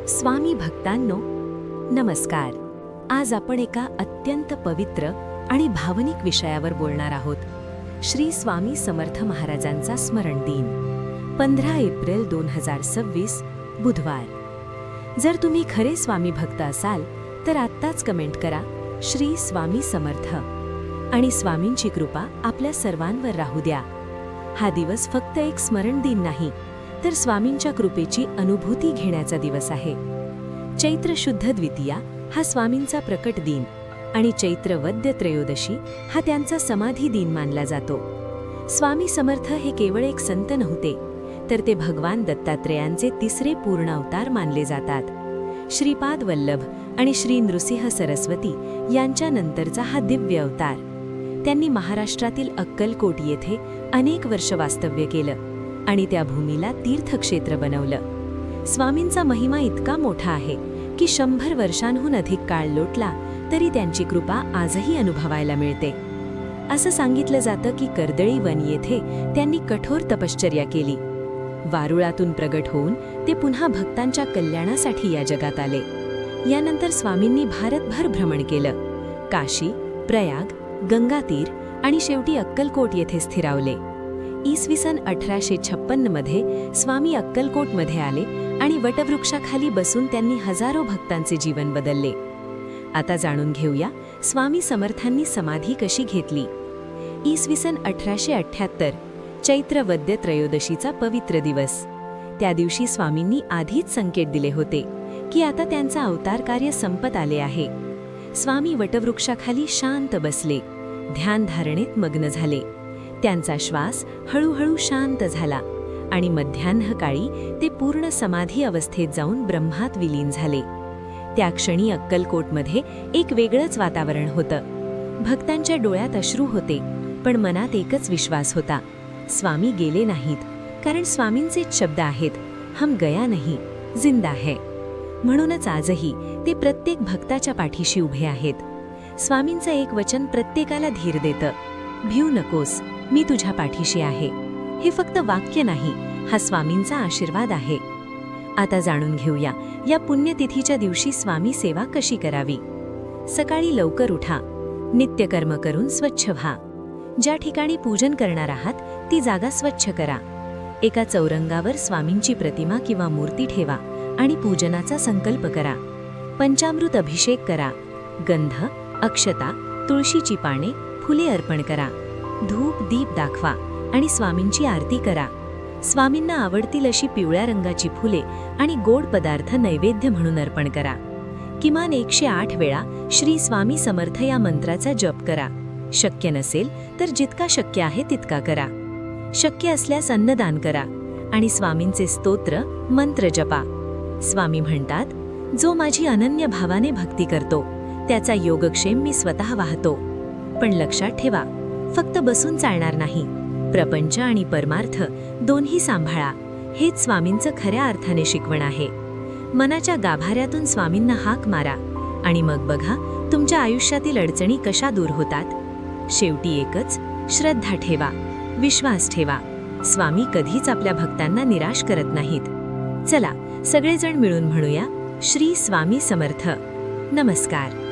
स्वामी भक्तांनो, नमस्कार. आज आपण एका अत्यंत पवित्र आणि भावनिक विषयावर बोलणार आहोत. श्री स्वामी समर्थ महाराजांचा स्मरण दिन, 15 एप्रिल 2026, बुधवार. जर तुम्ही खरे स्वामी भक्त असाल तर आत्ताच कमेंट करा, श्री स्वामी समर्थ, आणि स्वामींची कृपा आपल्या सर्वांवर राहू द्या. हा दिवस फक्त एक स्मरण दिन नाही, तर स्वामींच्या कृपेची अनुभूती घेण्याचा दिवस आहे. चैत्र शुद्ध द्वितीया हा स्वामींचा प्रकट दिन आणि चैत्र वद्य त्रयोदशी हा त्यांचा समाधी दिन मानला जातो. स्वामी समर्थ हे केवळ एक संत नव्हते, तर ते भगवान दत्तात्रेयांचे तिसरे पूर्ण अवतार मानले जातात. श्रीपाद वल्लभ आणि श्री नृसिंह सरस्वती यांच्यानंतरचा हा दिव्य अवतार. त्यांनी महाराष्ट्रातील अक्कलकोट येथे अनेक वर्ष वास्तव्य केलं आणि त्या भूमीला तीर्थक्षेत्र बनवलं. स्वामींचा महिमा इतका मोठा आहे की 100 वर्षांहून अधिक काळ लोटला तरी त्यांची कृपा आजही अनुभवायला मिळते. असं सांगितलं जातं की कर्दळी वन येथे त्यांनी कठोर तपश्चर्या केली. वारुळातून प्रगट होऊन ते पुन्हा भक्तांच्या कल्याणासाठी या जगात आले. यानंतर स्वामींनी भारतभर भ्रमण केलं. काशी, प्रयाग, गंगातीर आणि शेवटी अक्कलकोट येथे स्थिरावले. इसवी सन 1856 मध्ये स्वामी अक्कलकोटमध्ये आले आणि वटवृक्षाखाली बसून त्यांनी हजारो भक्तांचे जीवन बदलले. आता जाणून घेऊया स्वामी समर्थांनी समाधी कशी घेतली. इसवी सन 1878, चैत्र वद्य त्रयोदशीचा पवित्र दिवस. त्या दिवशी स्वामींनी आधीच संकेत दिले होते की आता त्यांचा अवतार कार्य संपत आले आहे. स्वामी वटवृक्षाखाली शांत बसले, ध्यान धारणेत मग्न झाले. त्यांचा श्वास हळूहळू शांत झाला आणि मध्यान्हकाळी ते पूर्ण समाधी अवस्थेत जाऊन ब्रह्मात विलीन झाले. त्या क्षणी अक्कलकोटमध्ये एक वेगळंच वातावरण होतं. भक्तांच्या डोळ्यात अश्रू होते, पण मनात एकच विश्वास होता: स्वामी गेले नाहीत, कारण स्वामींचेच शब्द आहेत, हम गया नहीं, जिंदा है. म्हणूनच आजही ते प्रत्येक भक्ताच्या पाठीशी उभे आहेत. स्वामींचं एक वचन प्रत्येकाला धीर देतं: भिऊ नकोस, मी तुझ्या पाठीशी आहे. हे फक्त वाक्य नाही, हा स्वामींचा आशीर्वाद आहे. आता जाणून घेऊया या पुण्यतिथीच्या दिवशी स्वामी सेवा कशी करावी. सकाळी लवकर उठा, नित्यकर्म करून स्वच्छ व्हा. ज्या ठिकाणी पूजन करणार आहात ती जागा स्वच्छ करा. एका चौरंगावर स्वामींची प्रतिमा किंवा मूर्ती ठेवा आणि पूजनाचा संकल्प करा. पंचामृत अभिषेक करा. गंध, अक्षता, तुळशीची पाने, फुले अर्पण करा. धूप दीप दाखवा आणि स्वामींची आरती करा. स्वामींना आवडतील अशी पिवळ्या रंगाची फुले आणि गोड पदार्थ नैवेद्य म्हणून अर्पण करा. किमान 108 वेळा श्री स्वामी समर्थ या मंत्राचा जप करा. शक्य नसेल तर जितका शक्य आहे तितका करा. शक्य असल्यास अन्नदान करा आणि स्वामींचे स्तोत्र मंत्र जपा. स्वामी म्हणतात, जो माझी अनन्य भावाने भक्ती करतो त्याचा योगक्षेम मी स्वतः वाहतो. पण लक्षात ठेवा, फक्त बसून चालणार नाही. प्रपंच आणि परमार्थ दोन्ही सांभाळा. हेच स्वामींचं खऱ्या अर्थाने शिकवण आहे. मनाच्या गाभाऱ्यातून स्वामींना हाक मारा आणि मग बघा तुमच्या आयुष्यातील अडचणी कशा दूर होतात. शेवटी एकच: श्रद्धा ठेवा, विश्वास ठेवा. स्वामी कधीच आपल्या भक्तांना निराश करत नाहीत. चला सगळेजण मिळून म्हणूया, श्री स्वामी समर्थ. नमस्कार.